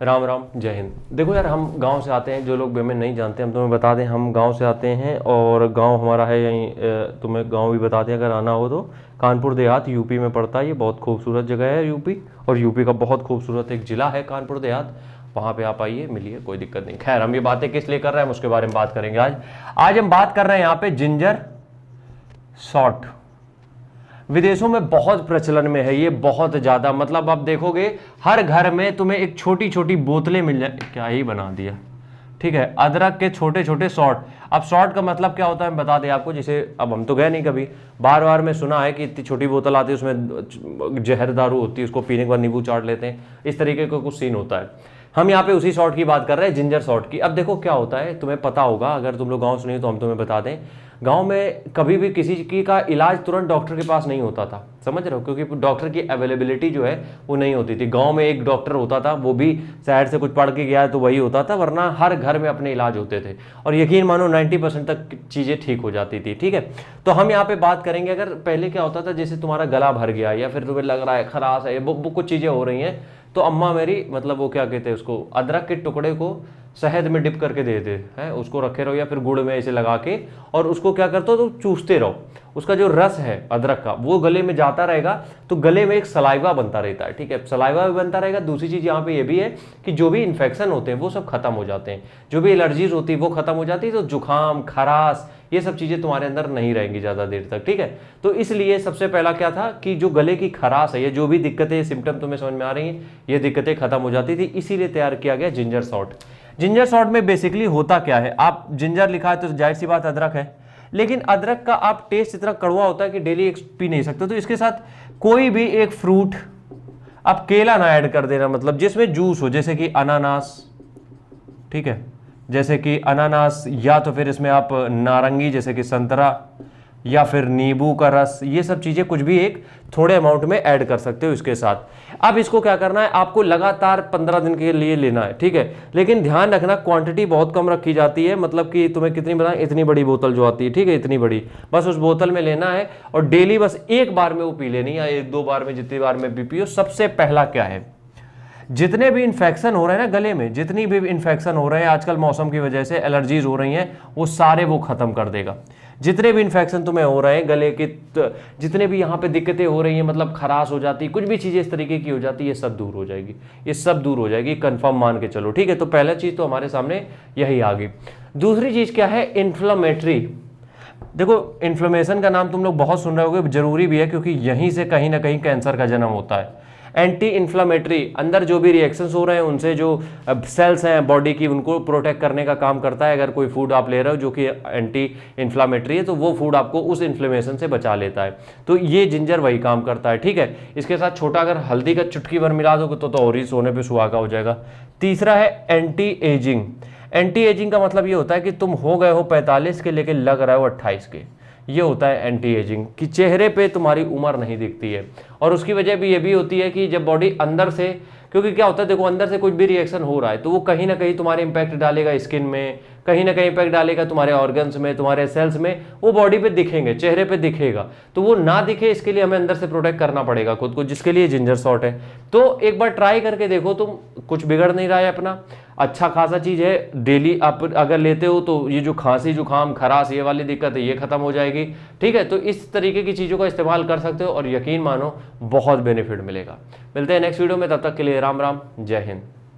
राम राम, जय हिंद। देखो यार, हम गांव से आते हैं, जो लोग हमें नहीं जानते हम तुम्हें बता दें, हम गांव से आते हैं और गांव हमारा है यहीं, तुम्हें गांव भी बता दें अगर आना हो तो। कानपुर देहात यूपी में पड़ता है, ये बहुत खूबसूरत जगह है यूपी, और यूपी का बहुत खूबसूरत एक ज़िला है कानपुर देहात। वहाँ पे आप आइए, मिलिए, कोई दिक्कत नहीं। खैर, हम ये बातें किस लिए कर रहे हैं हम उसके बारे में बात करेंगे आज। आज हम बात कर रहे हैं यहाँ पे जिंजर शॉट। विदेशों में बहुत प्रचलन में है ये, बहुत ज़्यादा। मतलब आप देखोगे हर घर में तुम्हें एक छोटी छोटी बोतलें मिल जाए, क्या ही बना दिया, ठीक है, अदरक के छोटे छोटे शॉट। अब शॉट का मतलब क्या होता है हम बता दें आपको। जैसे अब हम तो गए नहीं कभी, बार बार में सुना है कि इतनी छोटी बोतल आती है, उसमें जहर दारू होती है, उसको पीने के बाद नींबू चाट लेते हैं, इस तरीके का कुछ सीन होता है। हम यहाँ पे उसी शॉट की बात कर रहे हैं, जिंजर शॉट की। अब देखो क्या होता है, तुम्हें पता होगा, अगर तुम लोग गाँव सुनी हो तो हम तुम्हें बता दें। गांव में कभी भी किसी की का इलाज तुरंत डॉक्टर के पास नहीं होता था, समझ रहे हो, क्योंकि डॉक्टर की अवेलेबिलिटी जो है वो नहीं होती थी। गांव में एक डॉक्टर होता था, वो भी शहर से कुछ पढ़ के गया है तो वही होता था, वरना हर घर में अपने इलाज होते थे। और यकीन मानो 90% तक चीज़ें ठीक हो जाती थी, ठीक है। तो हम यहाँ पे बात करेंगे, अगर पहले क्या होता था, जैसे तुम्हारा गला भर गया या फिर तुम्हें लग रहा है खराश है, वो कुछ चीज़ें हो रही हैं, तो अम्मा मेरी, मतलब वो क्या कहते हैं उसको, अदरक के टुकड़े को शहद में डिप करके देते हैं, उसको रखे रहो या फिर गुड़ में ऐसे लगा के, और उसको क्या करते हो तो चूसते रहो। उसका जो रस है अदरक का वो गले में जाता रहेगा, तो गले में एक सलाइवा बनता रहता है, ठीक है, सलाइवा भी बनता रहेगा। दूसरी चीज़ यहाँ पे ये भी है कि जो भी इन्फेक्शन होते हैं वो सब खत्म हो जाते हैं, जो भी एलर्जीज होती है वो खत्म हो जाती है, तो जुकाम खराश ये सब चीज़ें तुम्हारे अंदर नहीं रहेंगी ज़्यादा देर तक, ठीक है। तो इसलिए सबसे पहला क्या था कि जो गले की खराश है, ये जो भी दिक्कतें सिम्टम तुम्हें समझ में आ रही हैं, ये दिक्कतें खत्म हो जाती थी, इसीलिए तैयार किया गया जिंजर शॉट। जिंजर शॉट में बेसिकली होता क्या है, आप जिंजर लिखा है तो जाहिर सी बात अदरक है, लेकिन अदरक का आप टेस्ट इतना कड़वा होता है कि डेली एक पी नहीं सकते, तो इसके साथ कोई भी एक फ्रूट, आप केला ना ऐड कर देना, मतलब जिसमें जूस हो, जैसे कि अनानास, ठीक है, जैसे कि अनानास, या तो फिर इसमें आप नारंगी जैसे कि संतरा, या फिर नींबू का रस, ये सब चीज़ें कुछ भी एक थोड़े अमाउंट में ऐड कर सकते हो इसके साथ। अब इसको क्या करना है, आपको लगातार 15 दिन के लिए लेना है, ठीक है, लेकिन ध्यान रखना क्वांटिटी बहुत कम रखी जाती है, मतलब कि तुम्हें कितनी बताएं, इतनी बड़ी बोतल जो आती है, ठीक है, इतनी बड़ी, बस उस बोतल में लेना है और डेली बस एक बार में वो पी लेनी, या एक दो बार में, जितनी बार में भी पियो। सबसे पहला क्या है, जितने भी इन्फेक्शन हो रहे हैं ना गले में, जितनी भी इन्फेक्शन हो रहे हैं आजकल मौसम की वजह से, एलर्जीज हो रही हैं, वो सारे वो खत्म कर देगा। जितने भी इन्फेक्शन तुम्हें हो रहे हैं गले के, जितने भी यहाँ पे दिक्कतें हो रही हैं, मतलब खराश हो जाती है, कुछ भी चीज़ें इस तरीके की हो जाती है, ये सब दूर हो जाएगी, ये सब दूर हो जाएगी, कंफर्म मान के चलो, ठीक है। तो पहला चीज़ तो हमारे सामने यही आ गई। दूसरी चीज़ क्या है, इन्फ्लेमेटरी। देखो, इन्फ्लेमेशन का नाम तुम लोग बहुत सुन रहे होगे, जरूरी भी है, क्योंकि यहीं से कहीं ना कहीं कैंसर का जन्म होता है। एंटी इन्फ्लामेटरी, अंदर जो भी रिएक्शंस हो रहे हैं उनसे जो सेल्स हैं बॉडी की, उनको प्रोटेक्ट करने का काम करता है। अगर कोई फूड आप ले रहे हो जो कि एंटी इन्फ्लामेटरी है, तो वो फूड आपको उस इन्फ्लेमेशन से बचा लेता है, तो ये जिंजर वही काम करता है, ठीक है। इसके साथ छोटा अगर हल्दी का चुटकी भर मिला दोगे तो और ही सोने पे सुहागा हो जाएगा। तीसरा है एंटी एजिंग। एंटी एजिंग का मतलब ये होता है कि तुम हो गए हो 45 के, लेके लग रहे हो 28 के, ये होता है एंटी एजिंग, कि चेहरे पे तुम्हारी उम्र नहीं दिखती है। और उसकी वजह भी ये भी होती है कि जब बॉडी अंदर से, क्योंकि क्या होता है, देखो अंदर से कुछ भी रिएक्शन हो रहा है तो वो कहीं ना कहीं तुम्हारे इंपैक्ट डालेगा स्किन में, कहीं ना कहीं इंपैक्ट डालेगा तुम्हारे ऑर्गन्स में, तुम्हारे सेल्स में, वो बॉडी पे दिखेंगे, चेहरे पे दिखेगा। तो वो ना दिखे इसके लिए हमें अंदर से प्रोटेक्ट करना पड़ेगा खुद को, जिसके लिए जिंजर शॉट है। तो एक बार ट्राई करके देखो, तुम कुछ बिगड़ नहीं रहा है अपना, अच्छा खासा चीज़ है। डेली आप अगर लेते हो तो ये जो खांसी जुकाम खराश ये वाली दिक्कत है ये खत्म हो जाएगी, ठीक है। तो इस तरीके की चीज़ों का इस्तेमाल कर सकते हो और यकीन मानो बहुत बेनिफिट मिलेगा। मिलते हैं नेक्स्ट वीडियो में, तब तक के लिए राम राम, जय हिंद।